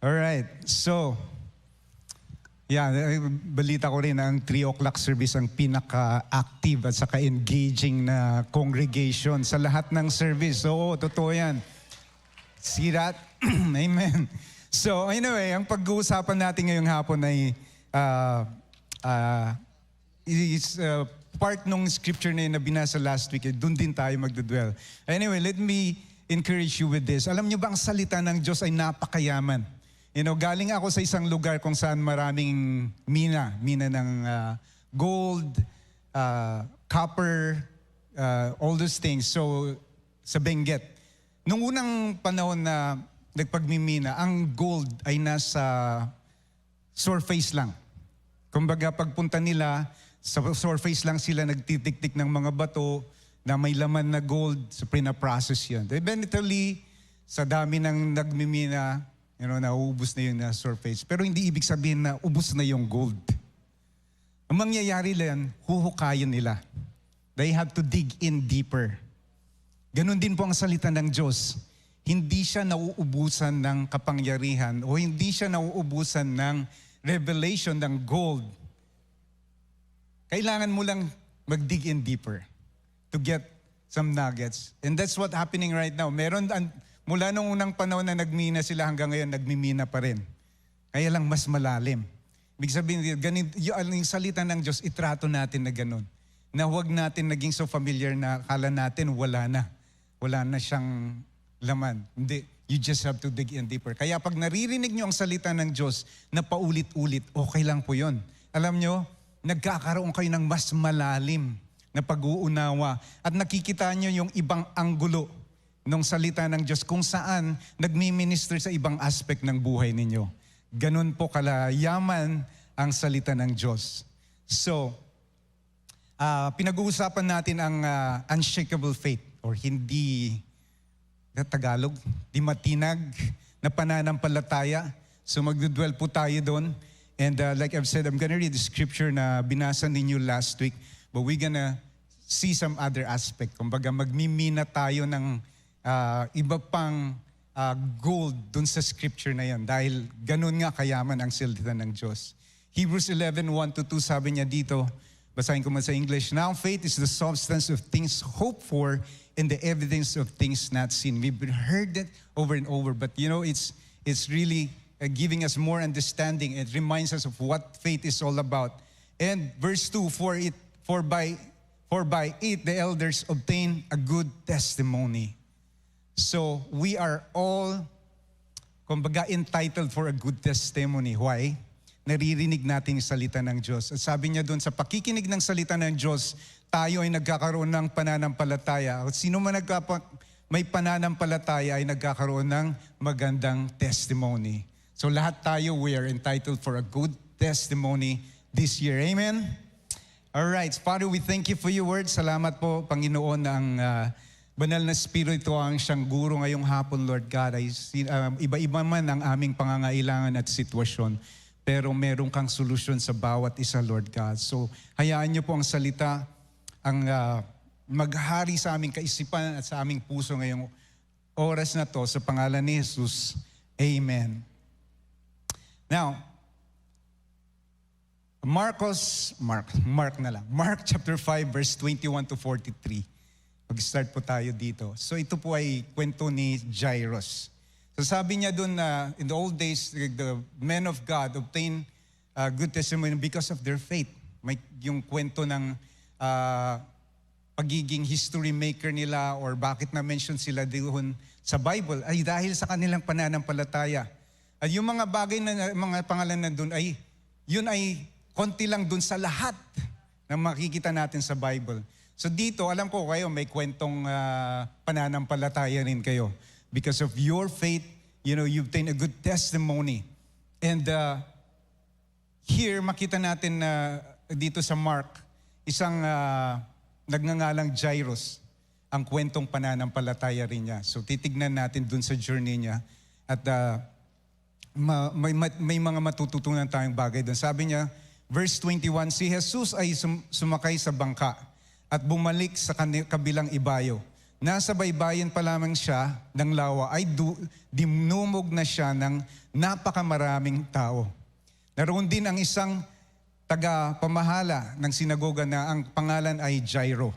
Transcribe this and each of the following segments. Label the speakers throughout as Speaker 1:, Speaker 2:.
Speaker 1: Alright, so, balita ko rin ang 3 o'clock service ang pinaka-active at saka engaging na congregation sa lahat ng service. Oo, totoo yan. See that? Amen. So anyway, ang pag-uusapan natin ngayong hapon ay part ng scripture na binasa last week. Doon din tayo magdudwell. Anyway, let me encourage you with this. Alam niyo ba ang salita ng Diyos ay napakayaman? Galing ako sa isang lugar kung saan maraming mina ng gold, copper, all those things. So, sa Benguet. Nung unang panahon na nagpagmimina, ang gold ay nasa surface lang. Kumbaga, pagpunta nila, sa surface lang sila nagtitik-tik ng mga bato na may laman na gold, so pina-process yun. Eventually, sa dami ng nagmimina, nauubos na yung surface. Pero hindi ibig sabihin na ubos na yung gold. Ang mangyayari lang, huhukayin nila. They have to dig in deeper. Ganon din po ang salita ng Diyos. Hindi siya nauubusan ng kapangyarihan o hindi siya nauubusan ng revelation ng gold. Kailangan mo lang mag-dig in deeper to get some nuggets. And that's what happening right now. Mula nung unang panahon na nagmina sila hanggang ngayon, nagmimina pa rin. Kaya lang mas malalim. Ibig sabihin, yung salita ng Diyos, itrato natin na ganun. Na huwag natin naging so familiar na akala natin wala na. Wala na siyang laman. Hindi. You just have to dig in deeper. Kaya pag naririnig nyo ang salita ng Diyos na paulit-ulit, okay lang po yun. Alam nyo, nagkakaroon kayo ng mas malalim na pag-uunawa. At nakikita nyo yung ibang anggulo nung salita ng Diyos kung saan nagmi-minister sa ibang aspect ng buhay ninyo. Ganun po kalayaman ang salita ng Diyos. So, pinag-uusapan natin ang unshakable faith or hindi na Tagalog, di matinag na pananampalataya. So magdudwell po tayo doon. And like I've said, I'm gonna read the scripture na binasa ninyo last week, but we're gonna see some other aspect. Kumbaga magmimina tayo ng iba pang gold dun sa scripture na yan dahil ganun nga kayaman ang salita ng Diyos. Hebrews 11:1-2 sabi niya dito, basahin ko man sa English, now faith is the substance of things hoped for and the evidence of things not seen. We've heard it over and over, but it's really giving us more understanding. It reminds us of what faith is all about. And verse 2, for by it the elders obtain a good testimony. So we are all, kumbaga, entitled for a good testimony. Why? Naririnig natin yung salita ng Diyos. At sabi niya doon, sa pakikinig ng salita ng Diyos, tayo ay nagkakaroon ng pananampalataya. At sino man may pananampalataya ay nagkakaroon ng magandang testimony. So lahat tayo, we are entitled for a good testimony this year. Amen? Alright, Father, we thank you for your word. Salamat po, Panginoon, ang banal na Espiritu ang siyang guro ngayong hapon, Lord God. Ay, iba-iba man ang aming pangangailangan at sitwasyon, pero meron kang solusyon sa bawat isa, Lord God. So, hayaan niyo po ang salita, ang maghari sa aming kaisipan at sa aming puso ngayong oras na to, sa pangalan ni Jesus. Amen. Now, Mark chapter 5, verse 21-43. Mag-start po tayo dito. So ito po ay kwento ni Jairus. So sabi niya doon na in the old days, the men of God obtained good testimony because of their faith. May yung kwento ng pagiging history maker nila or bakit na-mention sila doon sa Bible ay dahil sa kanilang pananampalataya. At yung mga bagay na mga pangalan na doon ay yun ay konti lang doon sa lahat na makikita natin sa Bible. So dito, alam ko kayo, may kwentong pananampalataya rin kayo. Because of your faith, you obtain a good testimony. And here, makita natin dito sa Mark, isang nagngangalang Jairus, ang kwentong pananampalataya rin niya. So titignan natin dun sa journey niya. At may mga matututunan tayong bagay dun. Sabi niya, verse 21, si Jesus ay sumakay sa bangka at bumalik sa kabilang ibayo. nasa baybayin pa lamang siya ng lawa ay dinumog na siya ng napakamaraming tao. Naroon din ang isang taga-pamahala ng sinagoga na ang pangalan ay Jairo.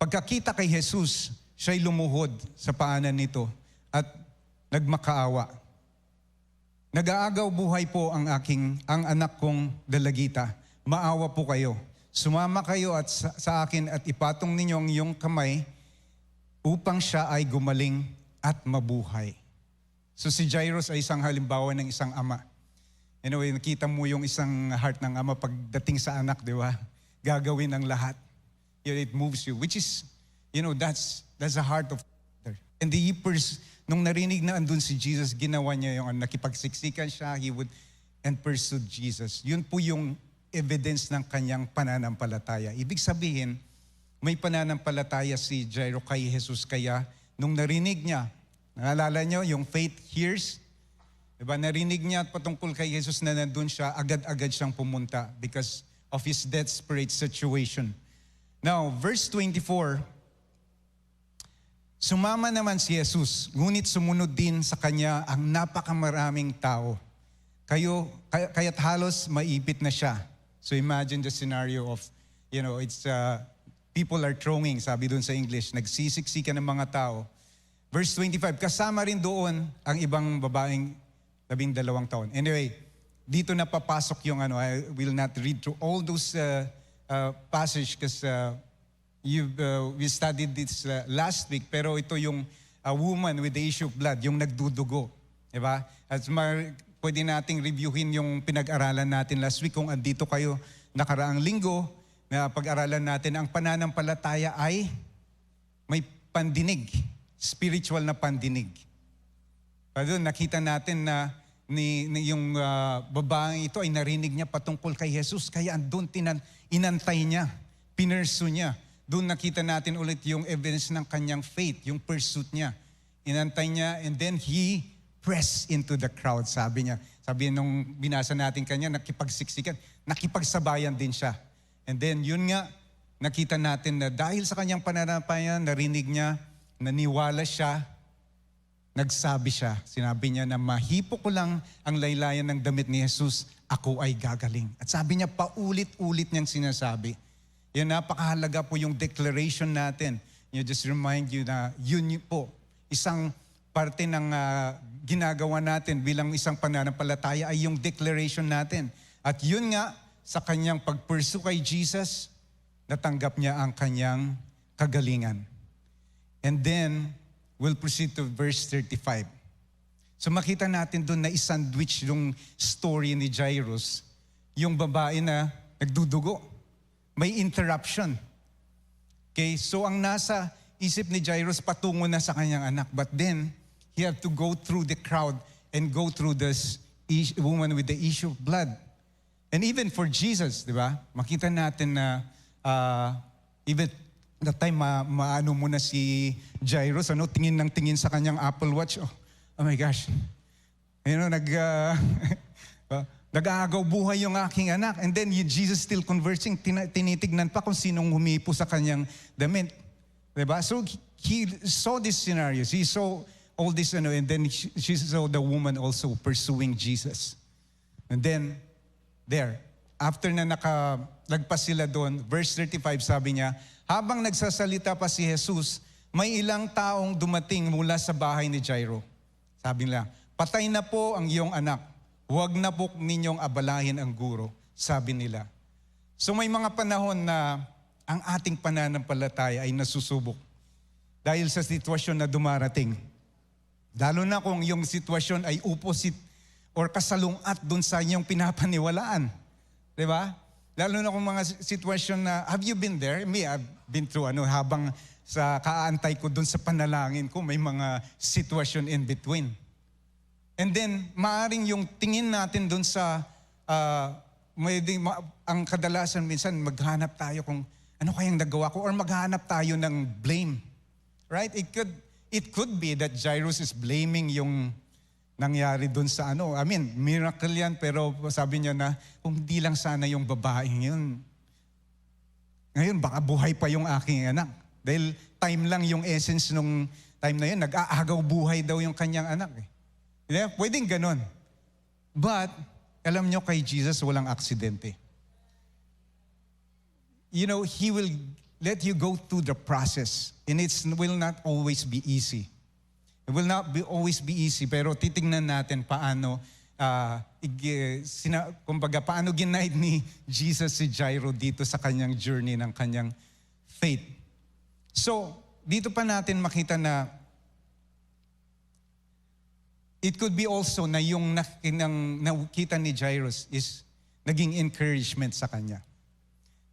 Speaker 1: Pagkakita kay Jesus, siya'y lumuhod sa paanan nito at nagmakaawa. Nag-aagaw buhay po ang anak kong dalagita. Maawa po kayo. Sumama kayo at sa akin at ipatong ninyo ang iyong kamay upang siya ay gumaling at mabuhay. So si Jairus ay isang halimbawa ng isang ama. Anyway, nakita mo yung isang heart ng ama pagdating sa anak, di ba? Gagawin ang lahat. It moves you, which is, that's the heart of Father. And nung narinig na andun si Jesus, ginawa niya yung nakipagsiksikan siya, and pursued Jesus. Yun po yung evidence ng kanyang pananampalataya. Ibig sabihin, may pananampalataya si Jairo kay Jesus. Kaya nung narinig niya, naalala niyo yung faith hears? Diba? Narinig niya patungkol kay Jesus na nandun siya, agad-agad siyang pumunta because of his desperate situation. Now, verse 24, sumama naman si Jesus, ngunit sumunod din sa kanya ang napakamaraming tao. Kaya't halos maipit na siya. So imagine the scenario of, it's people are throwing, sabi doon sa English, nagsisiksikan ng mga tao. Verse 25, kasama rin doon ang ibang babaeng 12 taon. Anyway, dito na papasok yung I will not read through all those passage because we studied this last week, pero ito yung woman with the issue of blood, yung nagdudugo. Diba? At pwede nating reviewin yung pinag-aralan natin last week kung andito kayo nakaraang linggo na pag-aralan natin. Ang pananampalataya ay may pandinig, spiritual na pandinig. Pero nakita natin na yung babaeng ito ay narinig niya patungkol kay Jesus, kaya andun inantay niya, pinursu niya. Doon nakita natin ulit yung evidence ng kanyang faith, yung pursuit niya. Inantay niya and then he press into the crowd, sabi niya. Sabi nung binasa natin kanya, nakipagsiksikan, nakipagsabayan din siya. And then yun nga, nakita natin na dahil sa kanyang pananampalataya, narinig niya, naniwala siya, nagsabi siya, sinabi niya na mahipo ko lang ang laylayan ng damit ni Jesus, ako ay gagaling. At sabi niya, paulit-ulit niyang sinasabi. Yan, napakahalaga po yung declaration natin. Just remind you na yun po, isang parte ng ginagawa natin bilang isang pananampalataya ay yung declaration natin. At yun nga, sa kanyang pag-pursue kay Jesus, natanggap niya ang kanyang kagalingan. And then, we'll proceed to verse 35. So makita natin doon na isandwich yung story ni Jairus, yung babae na nagdudugo. May interruption. Okay, so ang nasa isip ni Jairus patungo na sa kanyang anak. But then, he had to go through the crowd and go through this woman with the issue of blood. And even for Jesus, di ba? Makita natin na even that time maano muna si Jairus, tingin ng tingin sa kanyang Apple Watch. Oh my gosh. Nag-aagaw buhay yung aking anak. And then Jesus still conversing, tinitignan pa kung sinong humipo sa kanyang damit. Diba? So he saw these scenarios. He saw all this, and then she saw the woman also pursuing Jesus. And then, after na nakalagpas sila doon, verse 35 sabi niya, habang nagsasalita pa si Jesus, may ilang taong dumating mula sa bahay ni Jairo. Sabi nila, patay na po ang iyong anak. Huwag na po ninyong abalahin ang guro, sabi nila. So may mga panahon na ang ating pananampalataya ay nasusubok dahil sa sitwasyon na dumarating. Lalo na kung yung sitwasyon ay opposite or kasalungat dun sa inyong pinapaniwalaan. Diba? Lalo na kung mga sitwasyon na, have you been there? Me, I've been through habang sa kaantay ko dun sa panalangin ko, may mga sitwasyon in between. And then, maaring yung tingin natin dun sa, ang kadalasan minsan, maghanap tayo kung ano kayang nagawa ko or maghanap tayo ng blame. Right? It could be that Jairus is blaming yung nangyari dun sa miracle yan, pero sabi niya na, kung di lang sana yung babaeng yun, ngayon baka buhay pa yung aking anak. Dahil time lang yung essence nung time na yun, nag-aagaw buhay daw yung kanyang anak. Pwedeng ganon. But, alam nyo kay Jesus, walang aksidente. He will let you go through the process. And it will not always be easy. It will not always be easy, pero titingnan natin paano, paano ginaid ni Jesus si Jairo dito sa kanyang journey ng kanyang faith. So, dito pa natin makita na it could be also na yung nakita ni Jairus is naging encouragement sa kanya.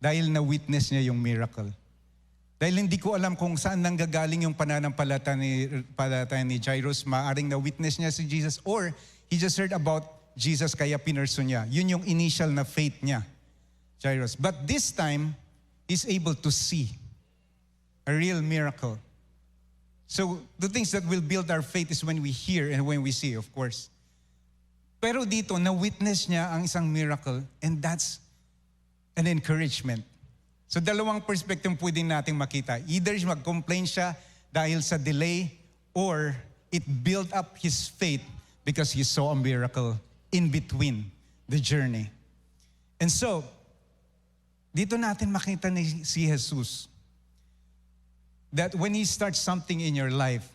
Speaker 1: Dahil na-witness niya yung miracle. Dahil hindi ko alam kung saan nanggagaling yung pananampalataya ni Jairus. Maaring na-witness niya si Jesus or he just heard about Jesus kaya pinursu niya. Yun yung initial na faith niya, Jairus. But this time, he's able to see a real miracle. So the things that will build our faith is when we hear and when we see, of course. Pero dito, na-witness niya ang isang miracle and that's an encouragement. So dalawang perspective pwedeng nating makita. Either mag-complain siya dahil sa delay or it built up his faith because he saw a miracle in between the journey. And so, dito natin makita si Jesus that when He starts something in your life,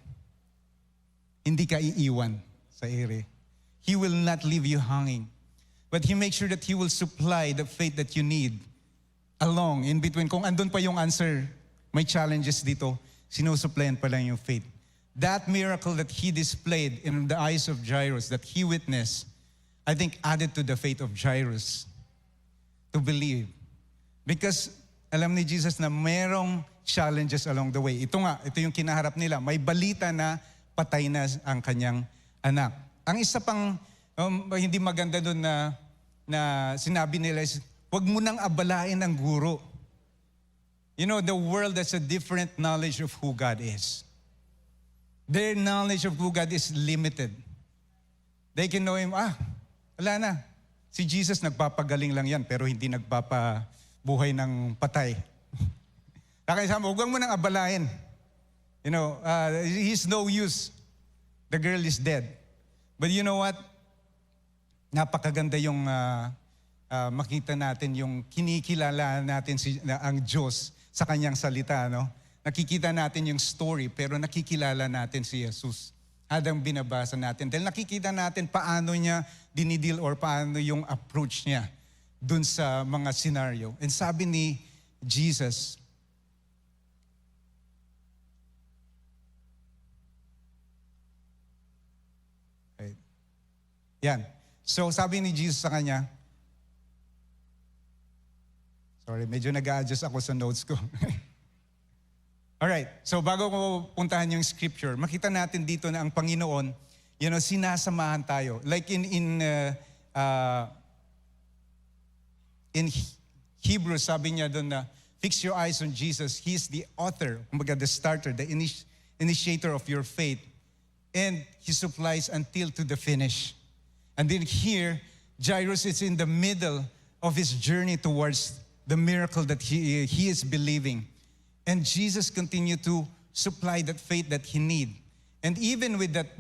Speaker 1: hindi ka iiwan sa ere. He will not leave you hanging. But He makes sure that He will supply the faith that you need along, in between. Kung andun pa yung answer, may challenges dito, sinusupplyan pa lang yung faith. That miracle that He displayed in the eyes of Jairus, that he witnessed, I think added to the faith of Jairus to believe. Because alam ni Jesus na merong challenges along the way. Ito yung kinaharap nila. May balita na patay na ang kanyang anak. Ang isa pang hindi maganda doon na sinabi nila is, huwag mo nang abalain ang guro. The world has a different knowledge of who God is. Their knowledge of who God is limited. They can know Him, wala na. Si Jesus nagpapagaling lang yan, pero hindi nagpapabuhay ng patay. Kaya sabi, huwag mo nang abalain. He's no use. The girl is dead. But you know what? Napakaganda yung makita natin yung kinikilala natin ang Diyos sa kanyang salita. Nakikita natin yung story pero nakikilala natin si Jesus. Hadang binabasa natin. Dahil nakikita natin paano niya dinidil or paano yung approach niya dun sa mga scenario. And sabi ni Jesus, yan. So sabi ni Jesus sa kanya, sorry, medyo nag-a-adjust ako sa notes ko. Alright, so bago ko puntahan yung scripture, makita natin dito na ang Panginoon, sinasamahan tayo. Like in Hebrews, sabi niya doon na, fix your eyes on Jesus. He's the author, kumbaga the starter, the initiator of your faith. And He supplies until to the finish. And then here, Jairus is in the middle of his journey towards the miracle that he is believing. And Jesus continued to supply that faith that he need. And even with that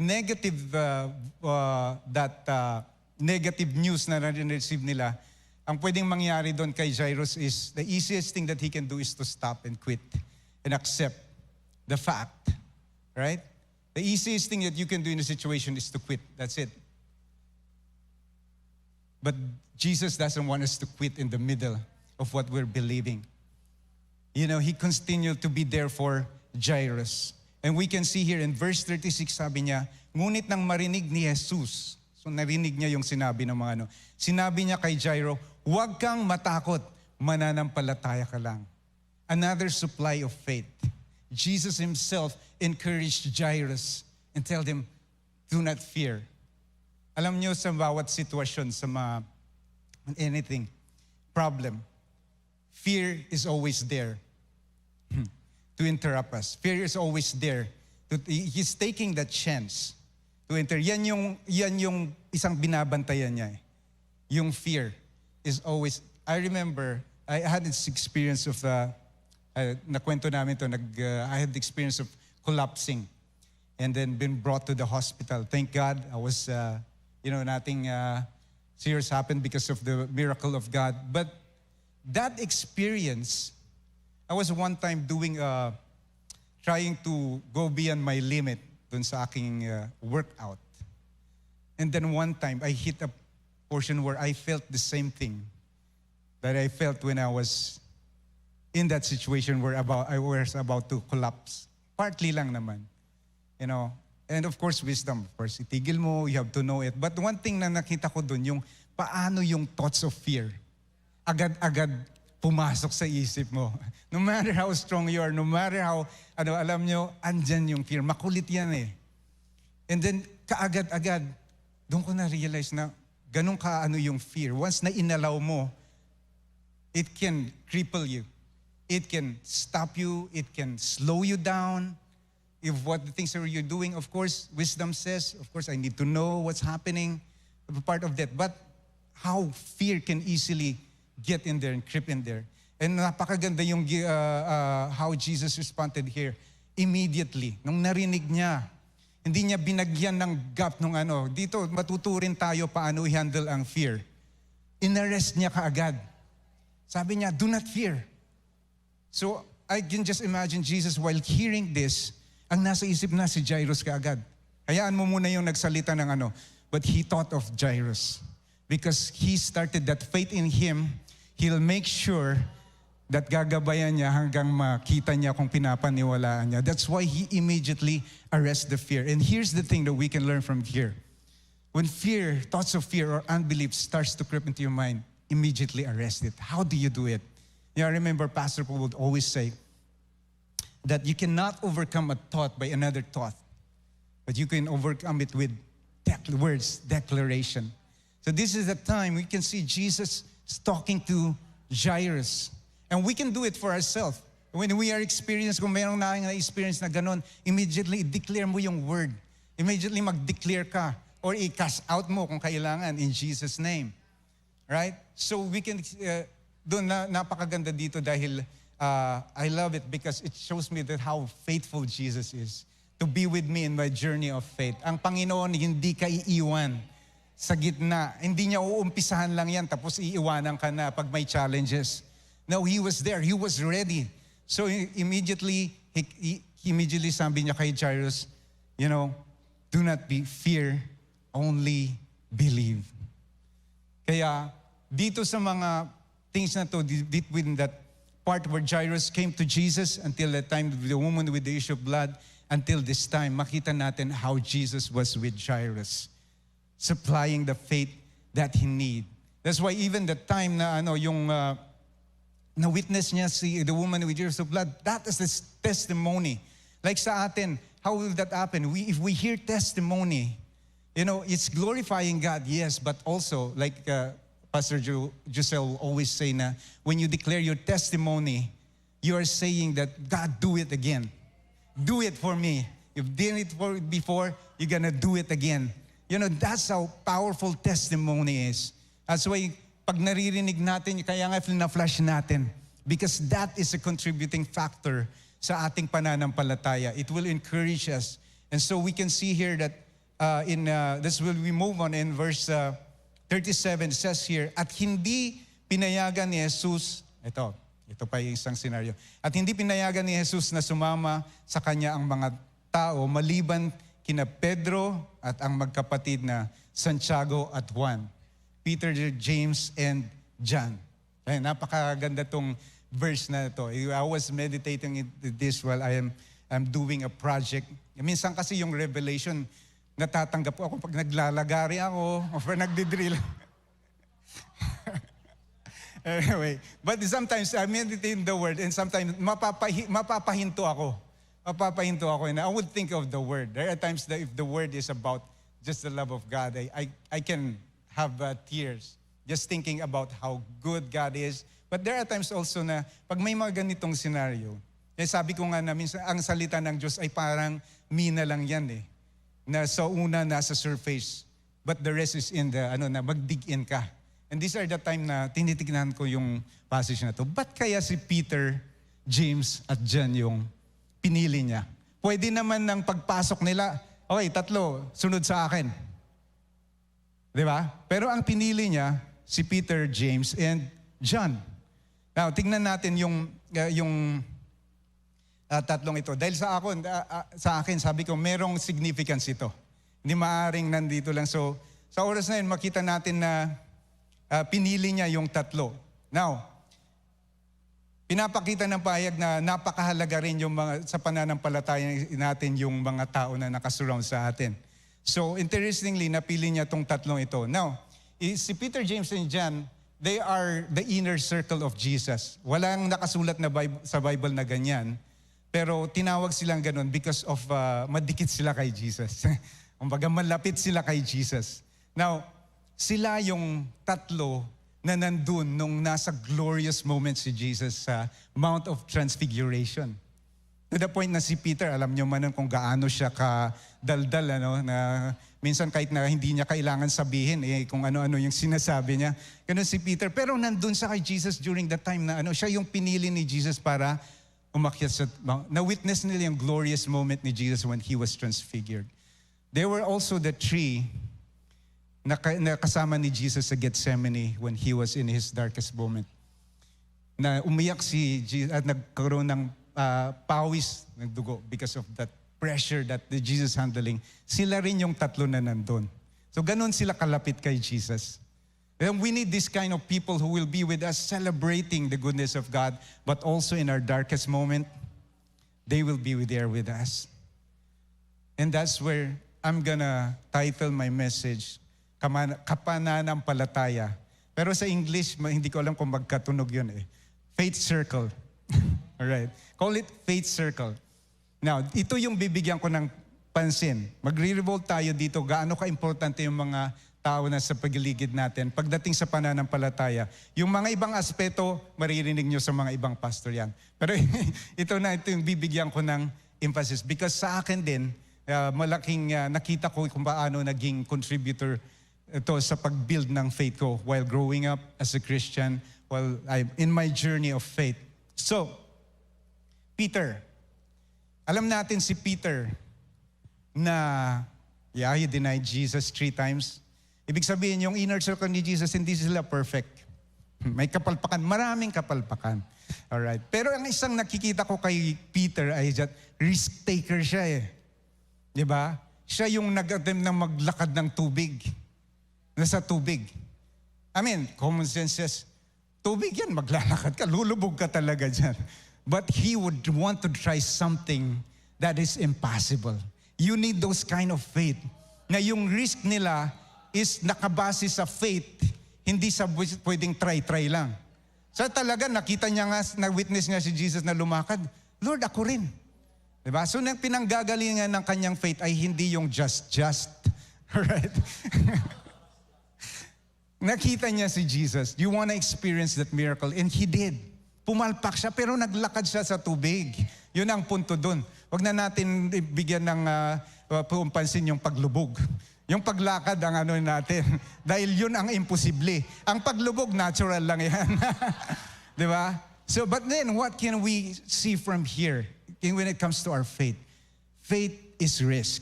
Speaker 1: negative news na na-receive nila, ang pwedeng mangyari doon kay Jairus is the easiest thing that he can do is to stop and quit and accept the fact, right? The easiest thing that you can do in a situation is to quit. That's it. But Jesus doesn't want us to quit in the middle of what we're believing. He continued to be there for Jairus. And we can see here in verse 36, sabi niya, ngunit nang marinig ni Jesus, so narinig niya yung sinabi ng mga sinabi niya kay Jairo, huwag kang matakot, mananampalataya ka lang. Another supply of faith. Jesus Himself encouraged Jairus and told him, do not fear. Alam niyo sa bawat sitwasyon, sa anything, problem, fear is always there to interrupt us. Fear is always there. He's taking that chance to enter. Yan yung isang binabantayan niya. Yung fear is always, I remember, I had this experience of nakwento namin to, I had the experience of collapsing and then been brought to the hospital. Thank God, I was, nothing serious happened because of the miracle of God. But that experience, I was one time trying to go beyond my limit dun sa aking workout. And then one time, I hit a portion where I felt the same thing that I felt when I was in that situation where I was about to collapse. Partly lang naman. And of course, wisdom. Of course, itigil mo, you have to know it. But one thing na nakita ko dun, yung paano yung thoughts of fear, agad-agad pumasok sa isip mo. No matter how strong you are, no matter how, alam nyo, andyan yung fear. Makulit yan eh. And then, kaagad-agad, doon ko na-realize na ganun yung fear. Once na inalaw mo, it can cripple you. It can stop you. It can slow you down. If what the things that you're doing, of course, wisdom says, of course, I need to know what's happening, part of that. But how fear can easily get in there and creep in there. And napakaganda yung how Jesus responded here. Immediately, nung narinig niya, hindi niya binagyan ng gap nung dito matuturin tayo paano i-handle ang fear. Inarrest niya kaagad. Sabi niya, do not fear. So I can just imagine Jesus while hearing this, ang nasa isip na si Jairus kaagad. Hayaan mo muna yung nagsalita ng but he thought of Jairus. Because he started that faith in him, he'll make sure that gagabayan niya hanggang makita niya kung pinapaniwalaan niya. That's why he immediately arrests the fear. And here's the thing that we can learn from here. When fear, thoughts of fear or unbelief starts to creep into your mind, immediately arrest it. How do you do it? I remember Pastor Paul would always say that you cannot overcome a thought by another thought, but you can overcome it with words, declaration. So this is the time we can see Jesus talking to Jairus. And we can do it for ourselves. When we are experienced, kung mayroong na-experience na ganon, immediately declare mo yung word. Immediately mag-declare ka or i-cast out mo kung kailangan in Jesus' name. Right? So we can, doon napakaganda dito dahil I love it because it shows me that how faithful Jesus is to be with me in my journey of faith. Ang Panginoon hindi ka iiwan sa gitna. Hindi niya uumpisahan lang yan tapos iiwanan ka na pag may challenges. No, He was there. He was ready. So immediately, he immediately sabi niya kay Jairus, do not be fear, only believe. Kaya dito sa mga things na to, deep within that part where Jairus came to Jesus until the time of the woman with the issue of blood, until this time, makita natin how Jesus was with Jairus, supplying the faith that he need. That's why even the time na na-witness niya the woman with the issue of blood, that is this testimony. Like sa atin, how will that happen? If we hear testimony, it's glorifying God, yes, but also like Pastor Giselle will always say na when you declare your testimony, you are saying that God, do it again. Do it for me. You've done it before, you're gonna do it again. That's how powerful testimony is. That's why pag naririnig natin, kaya nga na-flash natin. Because that is a contributing factor sa ating pananampalataya. It will encourage us. And so we can see here that this will we move on in verse 37, it says here, at hindi pinayagan ni Jesus, ito pa yung isang scenario, at hindi pinayagan ni Jesus na sumama sa kanya ang mga tao maliban kina Pedro at ang magkapatid na Santiago at Juan, Peter, James, and John. Ay, napakaganda tong verse na ito. I was meditating this while I'm doing a project. Minsan kasi yung revelation, natatanggap ako pag naglalagari ako o pag nagdidrill. Anyway, but sometimes I meditate in the word and sometimes mapapahinto ako. And I would think of the word. There are times that if the word is about just the love of God, I can have tears just thinking about how good God is. But there are times also na pag may mga ganitong scenario, sabi ko nga na minsan ang salita ng Diyos ay parang mina lang yan eh. Na sa una nasa surface, but the rest is in the, na mag-dig in ka. And these are the time na tinitignan ko yung passage na to. Ba't kaya si Peter, James at John yung pinili niya. Pwede naman ng pagpasok nila, okay, 3, sunod sa akin. Di ba? Pero ang pinili niya, si Peter, James, and John. Now, tingnan natin yung tatlong ito. Dahil sa akin, sabi ko, merong significance ito. Hindi maaaring nandito lang. So, sa oras na yun, makita natin na pinili niya yung 3. Now, pinapakita ng pahayag na napakahalaga rin yung mga, sa pananampalataya natin yung mga tao na nakasurround sa atin. So, interestingly, napili niya tong 3 ito. Now, si Peter, James, and John, they are the inner circle of Jesus. Walang nakasulat na sa Bible na ganyan. Pero tinawag silang ganun because of madikit sila kay Jesus. Kumbaga malapit sila kay Jesus. Now, sila yung 3 na nandun nung nasa glorious moment si Jesus sa Mount of Transfiguration. To the point na si Peter, alam nyo man kung gaano siya kadaldal, na minsan kahit na hindi niya kailangan sabihin, kung ano-ano yung sinasabi niya. Ganun si Peter. Pero nandun sa kay Jesus during the time na siya yung pinili ni Jesus para umakyat sa Mount. Na-witness nila yung glorious moment ni Jesus when He was transfigured. They were also the 3 na kasama ni Jesus sa Gethsemane when He was in His darkest moment. Na umiyak si Jesus at nagkaroon ng pawis ng dugo because of that pressure that the Jesus handling. Sila rin yung 3 na nandun. So ganun sila kalapit kay Jesus. And we need this kind of people who will be with us celebrating the goodness of God, but also in our darkest moment, they will be there with us. And that's where I'm gonna title my message, Kapananampalataya. Pero sa English, hindi ko alam kung magkatunog yun Faith Circle. Alright. Call it Faith Circle. Now, ito yung bibigyan ko ng pansin. Magre-revolve tayo dito. Gaano ka-importante yung mga tao na sa pagiligid natin. Pagdating sa pananampalataya, yung mga ibang aspeto, maririnig nyo sa mga ibang pastor yan. Pero ito yung bibigyan ko ng emphasis. Because sa akin din, malaking nakita ko kung paano naging contributor ito sa pag-build ng faith ko while growing up as a Christian, while I'm in my journey of faith. So, Peter. Alam natin si Peter na, he denied Jesus 3 times. Ibig sabihin, yung inner circle ni Jesus, hindi sila perfect. May kapalpakan, maraming kapalpakan. Alright. Pero ang isang nakikita ko kay Peter ay that risk taker siya Diba? Siya yung nag-attempt na maglakad ng tubig. Nasa tubig. I mean, common sense says, tubig yan, maglalakad ka, lulubog ka talaga dyan. But he would want to try something that is impossible. You need those kind of faith. Na yung risk nila is nakabase sa faith, hindi sa pwedeng try lang. So talaga, nakita niya nga, na-witness niya si Jesus na lumakad, Lord, ako rin. Diba? So pinanggagalingan ng kanyang faith ay hindi yung just. Alright? Nakita niya si Jesus. You want to experience that miracle? And he did. Pumalpak siya, pero naglakad siya sa tubig. Yun ang punto dun. Huwag na natin bigyan ng pansin yung paglubog. Yung paglakad ang natin. Dahil yun ang imposible. Ang paglubog, natural lang yan. Di ba? So, but then, what can we see from here when it comes to our faith? Faith is risk.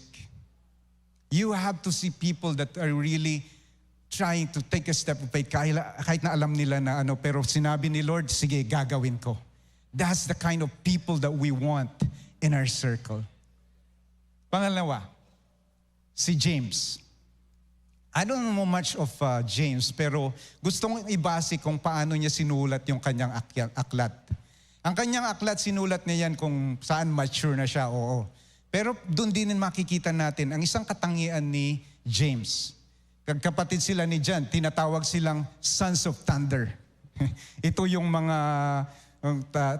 Speaker 1: You have to see people that are really trying to take a step of faith kahit na alam nila na pero sinabi ni Lord, sige, gagawin ko. That's the kind of people that we want in our circle. Pangalawa, si James. I don't know much of James, pero gusto kong ibase kung paano niya sinulat yung kanyang aklat. Ang kanyang aklat, sinulat niya yan kung saan mature na siya, oo. Pero doon din makikita natin ang isang katangian ni James. Kapatid sila ni John, tinatawag silang Sons of Thunder. Ito yung mga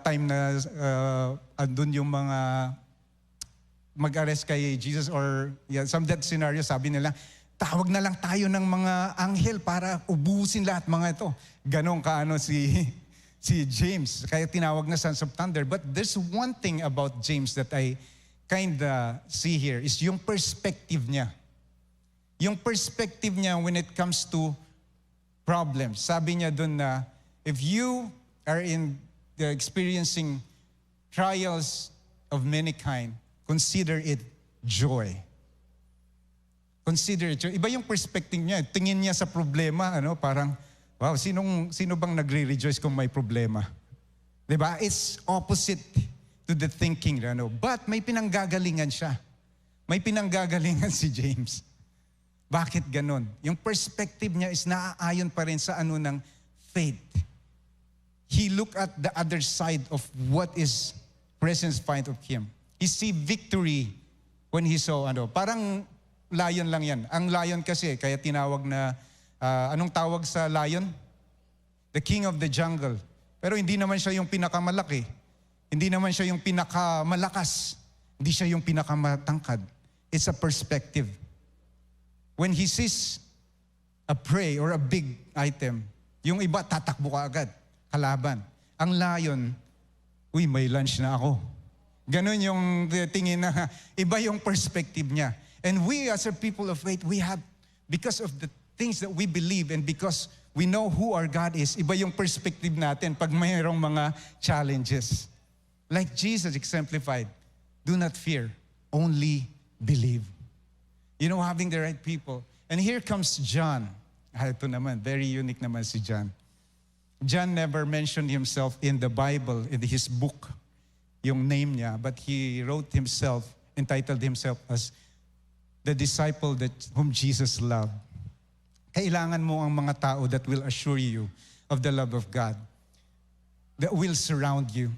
Speaker 1: time na andun yung mga mag-arrest kay Jesus or some death scenario, sabi nila, tawag na lang tayo ng mga anghel para ubusin lahat mga ito. Ganon si James. Kaya tinawag na Sons of Thunder. But there's one thing about James that I kinda see here is yung perspective niya. Yung perspective niya when it comes to problems. Sabi niya dun na, if you are experiencing trials of many kind, consider it joy. Consider it joy. Iba yung perspective niya. Tingin niya sa problema, parang, wow, sino bang nagre-rejoice kung may problema? Diba? It's opposite to the thinking. But may pinanggagalingan siya. May pinanggagalingan si James. Bakit ganon? Yung perspective niya is naaayon pa rin sa ng faith. He looked at the other side of what is present in front of him. He see victory when he saw, parang lion lang yan. Ang lion kasi, kaya tinawag na, anong tawag sa lion? The king of the jungle. Pero hindi naman siya yung pinakamalaki. Hindi naman siya yung pinakamalakas. Hindi siya yung pinakamatangkad. It's a perspective. When he sees a prey or a big item, yung iba tatakbo ka agad, kalaban. Ang lion, uy, may lunch na ako. Ganon yung tingin na iba yung perspective niya. And we as a people of faith, we have, because of the things that we believe and because we know who our God is, iba yung perspective natin pag mayroong mga challenges. Like Jesus exemplified, do not fear, only believe. Having the right people. And here comes John. Ito naman, very unique naman si John. John never mentioned himself in the Bible, in his book, yung name niya, but he wrote himself, entitled himself as the disciple whom Jesus loved. Kailangan mo ang mga tao that will assure you of the love of God, that will surround you.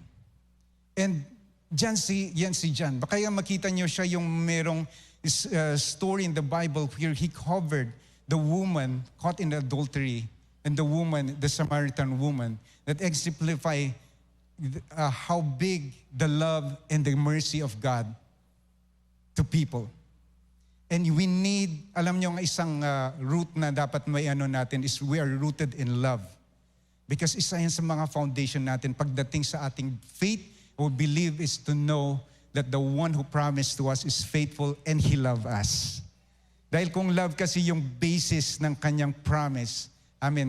Speaker 1: And yan si John. Baka kaya makita niyo siya yung merong story in the Bible where he covered the woman caught in adultery and the Samaritan woman, that exemplify how big the love and the mercy of God to people. And we need, alam niyo, ang isang root na dapat may natin is we are rooted in love. Because isa yan sa mga foundation natin pagdating sa ating faith or believe is to know that the one who promised to us is faithful and He loves us. Dahil kung love kasi yung basis ng kanyang promise,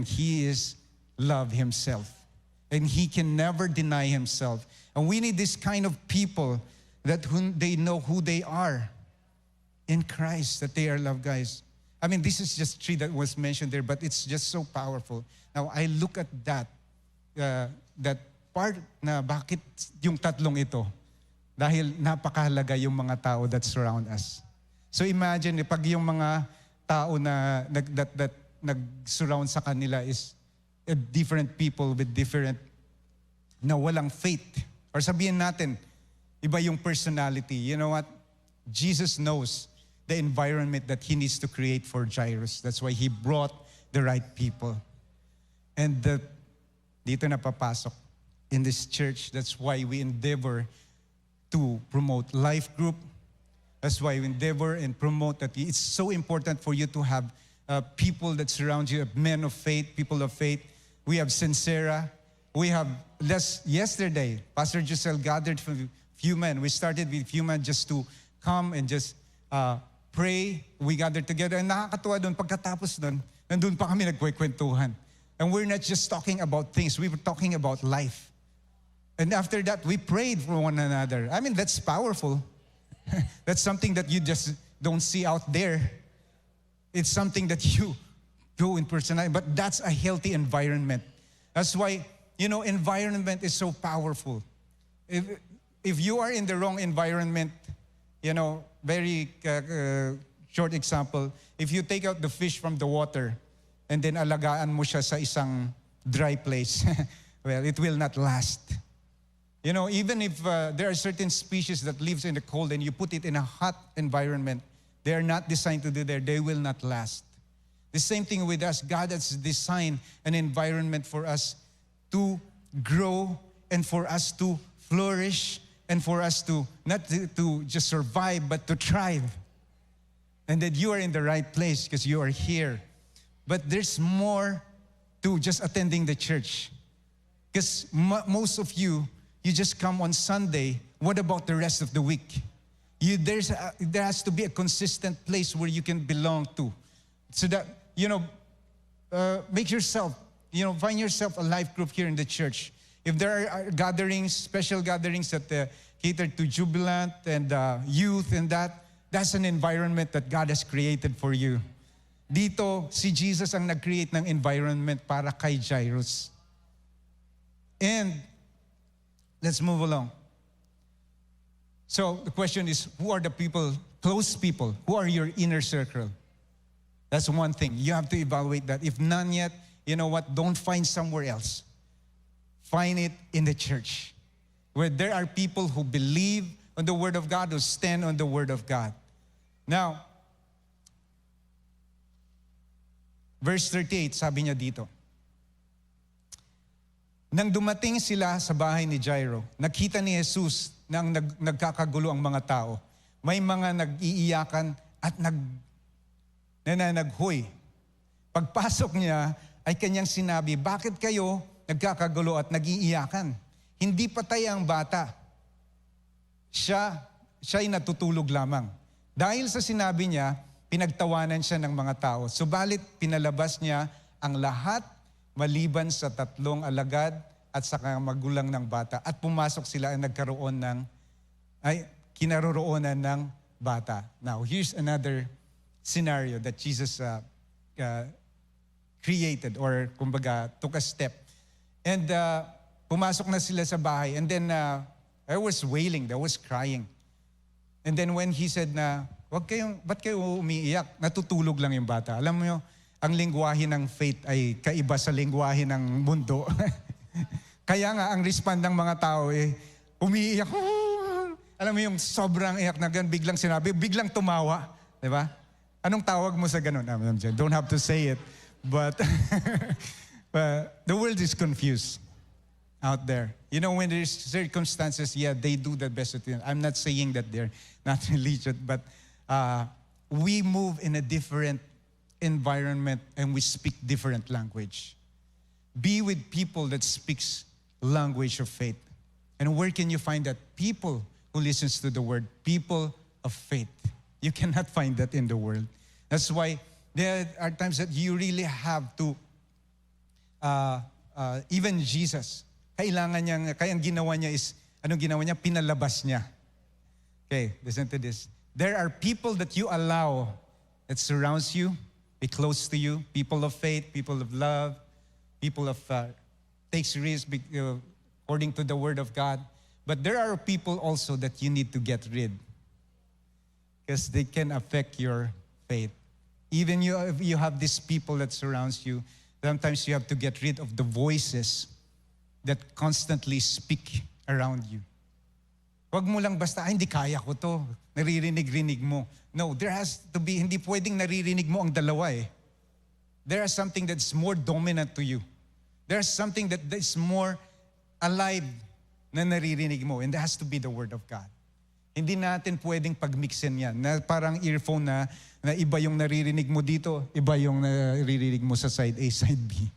Speaker 1: He is love Himself. And He can never deny Himself. And we need this kind of people that they know who they are in Christ, that they are loved, guys. This is just three that was mentioned there, but it's just so powerful. Now, I look at that part na bakit yung tatlong ito. Dahil napakahalaga yung mga tao that surround us. So imagine, pag yung mga tao na nag-surround sa kanila is different people with different, na walang faith. Or sabihin natin, iba yung personality. You know what? Jesus knows the environment that He needs to create for Jairus. That's why He brought the right people. And dito na papasok in this church. That's why we endeavor to promote life group. That's why we endeavor and promote that. It's so important for you to have people that surround you, men of faith, people of faith. We have Sincera. We have, yesterday, Pastor Giselle gathered from few men. We started with few men just to come and just pray. We gathered together. And nakakatuwa doon, pagkatapos doon, nandun pa kami nagkwekwentuhan. And we're not just talking about things. We were talking about life. And after that, we prayed for one another. That's powerful. That's something that you just don't see out there. It's something that you go in personality. But that's a healthy environment. That's why, environment is so powerful. If you are in the wrong environment, very short example, if you take out the fish from the water and then alagaan mo siya sa isang dry place, well, it will not last. Even if there are certain species that lives in the cold and you put it in a hot environment, they are not designed to do there. They will not last. The same thing with us. God has designed an environment for us to grow and for us to flourish and for us to not to just survive but to thrive. And that you are in the right place because you are here. But there's more to just attending the church. Because most of you just come on Sunday. What about the rest of the week? There has to be a consistent place where you can belong to. So that, make yourself, find yourself a life group here in the church. If there are gatherings, special gatherings that cater to jubilant and youth and that's an environment that God has created for you. Dito, si Jesus ang nag-create ng environment para kay Jairus. And let's move along. So the question is, who are the people, close people? Who are your inner circle? That's one thing. You have to evaluate that. If none yet, you know what? Don't find somewhere else. Find it in the church, where there are people who believe on the Word of God, who stand on the Word of God. Now, verse 38, sabi niya dito, nang dumating sila sa bahay ni Jairo, nakita ni Jesus na nagkakagulo ang mga tao. May mga nag-iiyakan at nananaghoy. Pagpasok niya ay kanyang sinabi, bakit kayo nagkakagulo at nag-iiyakan? Hindi patay ang bata. Siya'y natutulog lamang. Dahil sa sinabi niya, pinagtawanan siya ng mga tao. Subalit pinalabas niya ang lahat maliban sa 3 alagad at sa magulang ng bata. At pumasok sila at kinaroroonan ng bata. Now, here's another scenario that Jesus created or kumbaga took a step. And pumasok na sila sa bahay. And then I was wailing, I was crying. And then when he said na, ba't kayo umiiyak? Natutulog lang yung bata. Alam mo, ang lengguwahe ng faith ay kaiba sa lengguwahe ng mundo. Kaya nga, ang respond ng mga tao umiiyak. Alam mo yung sobrang iyak na gan, biglang sinabi, biglang tumawa. Di ba? Anong tawag mo sa ganun? Don't have to say it. But the world is confused out there. You know, when there's circumstances, they do the best that they can. I'm not saying that they're not religious, but we move in a different environment and we speak different language. Be with people that speaks language of faith. And where can you find that? People who listens to the word, people of faith. You cannot find that in the world. That's why there are times that you really have to, even Jesus, kaya ang ginawa niya is, anong ginawa niya? Pinalabas niya. Okay, listen to this. There are people that you allow that surrounds you, be close to you, people of faith, people of love, people of takes risks according to the Word of God. But there are people also that you need to get rid because they can affect your faith. Even you have these people that surrounds you, sometimes you have to get rid of the voices that constantly speak around you. Wag mo lang basta, hindi kaya ko to. Naririnig-rinig mo. No, there has to be, hindi pwedeng naririnig mo ang dalawa eh. There is something that's more dominant to you. There's something that is more alive na naririnig mo. And that has to be the Word of God. Hindi natin pwedeng pagmixin yan. Na parang earphone na iba yung naririnig mo dito, iba yung naririnig mo sa side A, side B.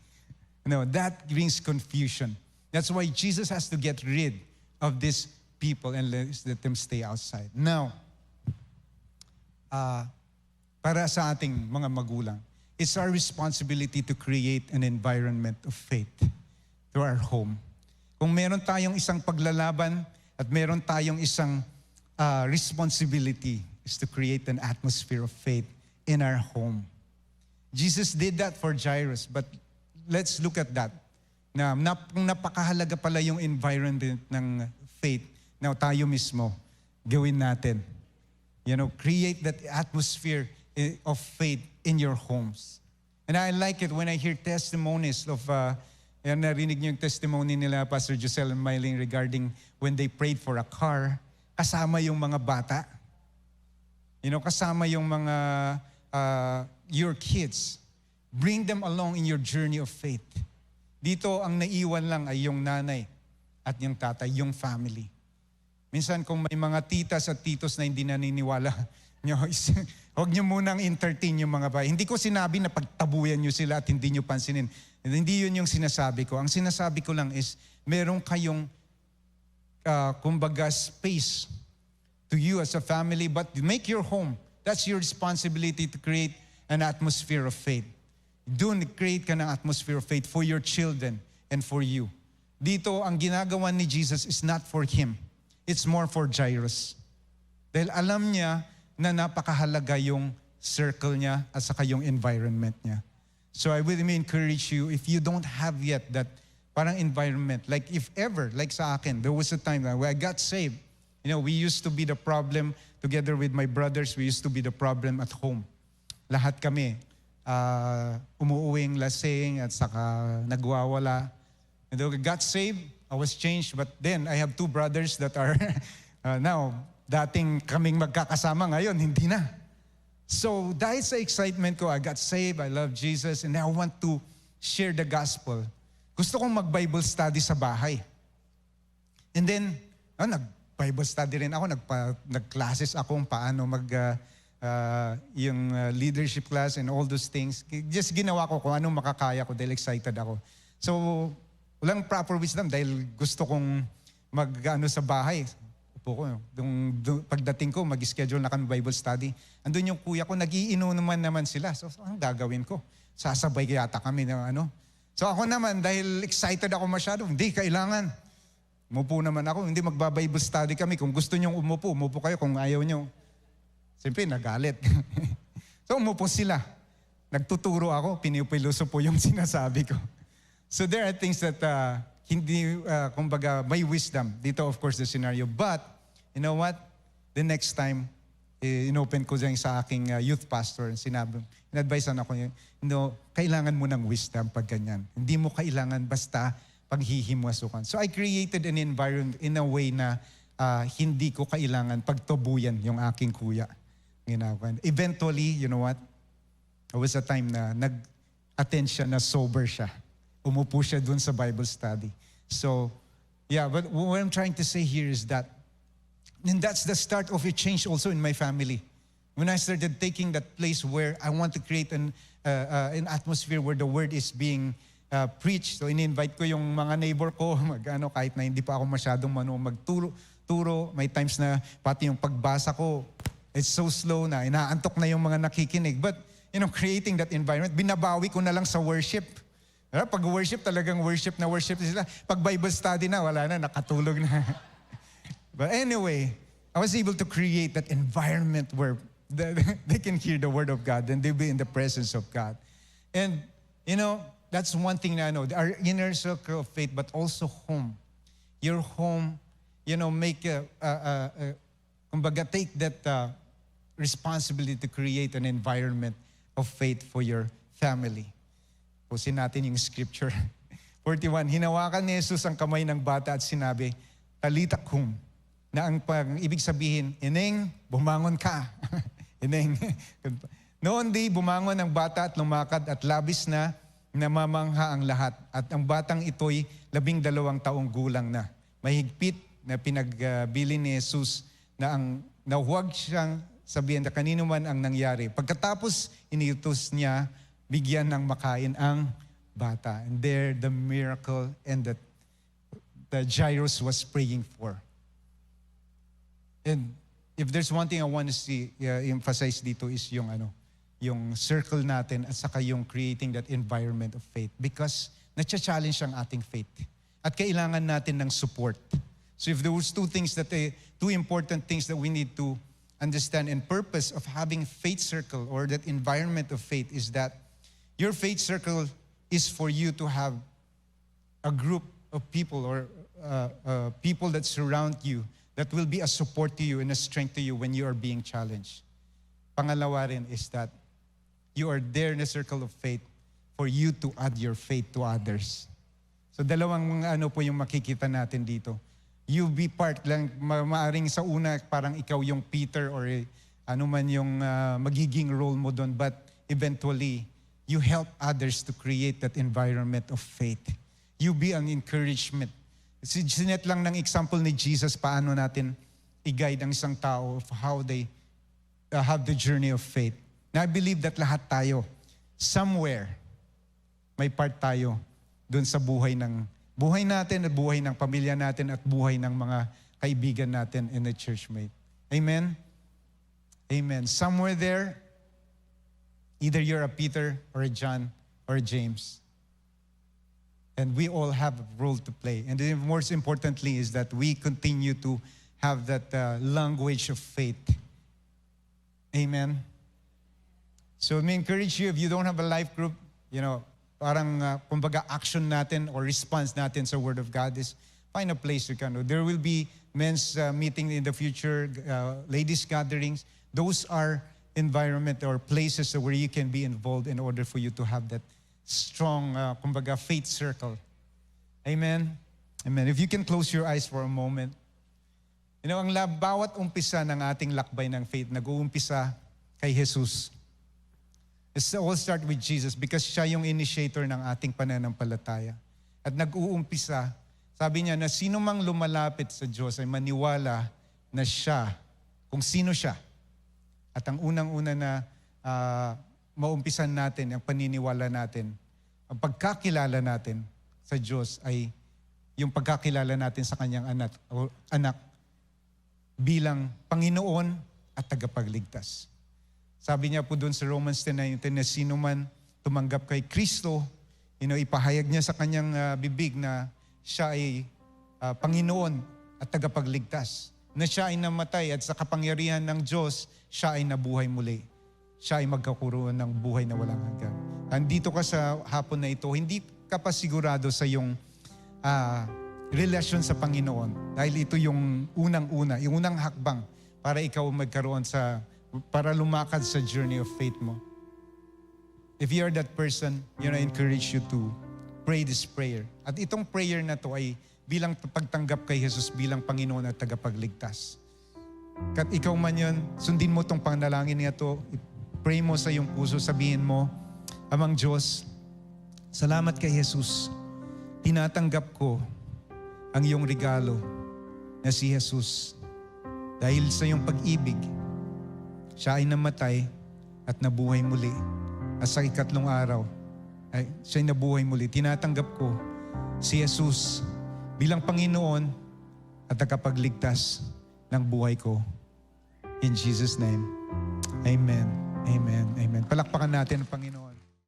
Speaker 1: No, that brings confusion. That's why Jesus has to get rid of these people and let them stay outside. Now, para sa ating mga magulang, it's our responsibility to create an environment of faith to our home. Kung meron tayong isang paglalaban at meron tayong isang responsibility is to create an atmosphere of faith in our home. Jesus did that for Jairus, but let's look at that. Napakahalaga pala yung environment ng faith na tayo mismo gawin natin. You know, create that atmosphere of faith in your homes. And I like it when I hear testimonies of, narinig niyo yung testimony nila, Pastor Giselle and Mylene, regarding when they prayed for a car, kasama yung mga bata. You know, kasama yung mga, your kids. Bring them along in your journey of faith. Dito, ang naiwan lang ay yung nanay at yung tatay, yung family. Minsan kung may mga titas at titos na hindi naniniwala, huwag nyo munang entertain yung mga bahay. Hindi ko sinabi na pagtabuyan nyo sila at hindi nyo pansinin. Hindi yun yung sinasabi ko. Ang sinasabi ko lang is, meron kayong, kumbaga, space to you as a family, but make your home. That's your responsibility to create an atmosphere of faith. Doon, create ka ng atmosphere of faith for your children and for you. dito ang ginagawa ni Jesus is not for him. It's more for Jairus. Dahil alam niya na napakahalaga yung circle niya at saka yung environment niya. So I would encourage you, if you don't have yet that parang environment, like if ever, like sa akin, there was a time that when I got saved, we used to be the problem together with my brothers, we used to be the problem at home. Lahat kami, umuuwing lasing at saka nagwawala. And though I got saved, I was changed, but then I have two brothers that are now, dating kaming magkakasama ngayon, hindi na. So dahil sa excitement ko, I got saved, I love Jesus, and I want to share the gospel. Gusto kong mag-Bible study sa bahay. And then, nag-Bible study rin ako, nag-classes akong paano yung leadership class and all those things. Just ginawa ko kung anong makakaya ko dahil excited ako. So, walang proper wisdom dahil gusto kong sa bahay. Upo ko. Pagdating ko, mag-schedule na kami Bible study. Andun yung kuya ko, nag-iinom naman sila. So, ang gagawin ko? Sasabay yata kami ng So ako naman, dahil excited ako masyado, hindi, kailangan. Umupo naman ako, hindi magba-Bible study kami. Kung gusto nyong umupo kayo. Kung ayaw nyo, siyempre, nagalit. So umupo sila. Nagtuturo ako, pinipiloso po yung sinasabi ko. So there are things that kumbaga, may wisdom. Dito, of course, the scenario. But, you know what? The next time, inopen ko dyan sa aking youth pastor, in-advisean ako, kailangan mo ng wisdom pag ganyan. Hindi mo kailangan basta paghihimasok. So I created an environment in a way na hindi ko kailangan pagtubuyan yung aking kuya. Eventually, you know what? There was a time na nag-attend siya na sober siya. Umupo siya dun sa Bible study. So, yeah, but what I'm trying to say here is that, and that's the start of a change also in my family. When I started taking that place where I want to create an atmosphere where the word is being preached. So, in-invite ko yung mga neighbor ko, kahit na hindi pa ako masyadong magturo. May times na pati yung pagbasa ko, it's so slow na, inaantok na yung mga nakikinig. But, creating that environment, binabawi ko na lang sa worship. Pag worship, talagang worship sila. Pag Bible study na, wala na, nakatulog na. But anyway, I was able to create that environment where they can hear the word of God and they'll be in the presence of God. And, that's one thing na I know. Our inner circle of faith, but also home. Your home, make kumbaga, take that responsibility to create an environment of faith for your family. Pusin natin yung scripture. 41, hinawakan ni Jesus ang kamay ng bata at sinabi, Talita kum, na ang ibig sabihin, Ineng, bumangon ka. Ineng. Noon di bumangon ang bata at lumakad at labis na namamangha ang lahat. At ang batang ito'y 12 taong gulang na. Mahigpit na pinagbili ni Jesus na huwag siyang sabihin na kanino man ang nangyari. Pagkatapos, iniutos niya, bigyan ng makain ang bata. And there, the miracle and that Jairus was praying for. And if there's one thing I want to emphasize dito is yung circle natin at saka yung creating that environment of faith. Because na-challenge ang ating faith. At kailangan natin ng support. So if there was two important things that we need to understand and purpose of having faith circle or that environment of faith is that your faith circle is for you to have a group of people or people that surround you that will be a support to you and a strength to you when you are being challenged. Pangalawa rin is that you are there in a circle of faith for you to add your faith to others. So dalawang po yung makikita natin dito. You be part lang, maaring sa una parang ikaw yung Peter or man yung magiging role mo doon, but eventually, you help others to create that environment of faith. You be an encouragement. Sinet lang ng example ni Jesus paano natin i-guide ang isang tao of how they have the journey of faith. Now, I believe that lahat tayo, somewhere, may part tayo dun sa buhay natin at buhay ng pamilya natin at buhay ng mga kaibigan natin in the churchmate. Amen? Amen. Somewhere there, either you're a Peter or a John or a James. And we all have a role to play. And then most importantly is that we continue to have that language of faith. Amen. So may encourage you, if you don't have a life group, parang kumbaga action natin or response natin sa Word of God is find a place you can. There will be men's meeting in the future, ladies gatherings. Those are environment or places where you can be involved in order for you to have that strong, kumbaga, faith circle. Amen? Amen. If you can close your eyes for a moment. Ang bawat umpisa ng ating lakbay ng faith, nag-uumpisa kay Jesus. It's all start with Jesus because siya yung initiator ng ating pananampalataya. At nag-uumpisa, sabi niya na sino mang lumalapit sa Diyos ay maniwala na siya, kung sino siya. At ang unang-una na maumpisan natin, ang paniniwala natin, ang pagkakilala natin sa Diyos ay yung pagkakilala natin sa kanyang anak bilang Panginoon at tagapagligtas. Sabi niya po doon sa Romans 10:19 na sino man tumanggap kay Kristo, ipahayag niya sa kanyang bibig na siya ay Panginoon at tagapagligtas. Na siya ay namatay at sa kapangyarihan ng Diyos, siya ay nabuhay muli. Siya ay magkakaroon ng buhay na walang hanggan. Andito ka sa hapon na ito, hindi ka pa sigurado sa iyong relasyon sa Panginoon. Dahil ito yung unang-una, yung unang hakbang para ikaw magkaroon para lumakad sa journey of faith mo. If you are that person, I encourage you to pray this prayer. At itong prayer na to ay bilang pagtanggap kay Jesus bilang Panginoon at tagapagligtas. Kat ikaw man yun, sundin mo tong panalangin niya to, pray mo sa iyong puso, sabihin mo, Amang Diyos, salamat kay Jesus. Tinatanggap ko ang iyong regalo na si Jesus. Dahil sa iyong pag-ibig, siya ay namatay at nabuhay muli. At sa ikatlong araw, siya ay nabuhay muli. Tinatanggap ko si Jesus bilang Panginoon at tagapagligtas ng buhay ko. In Jesus' name, Amen. Amen. Amen. Palakpakan natin ang Panginoon.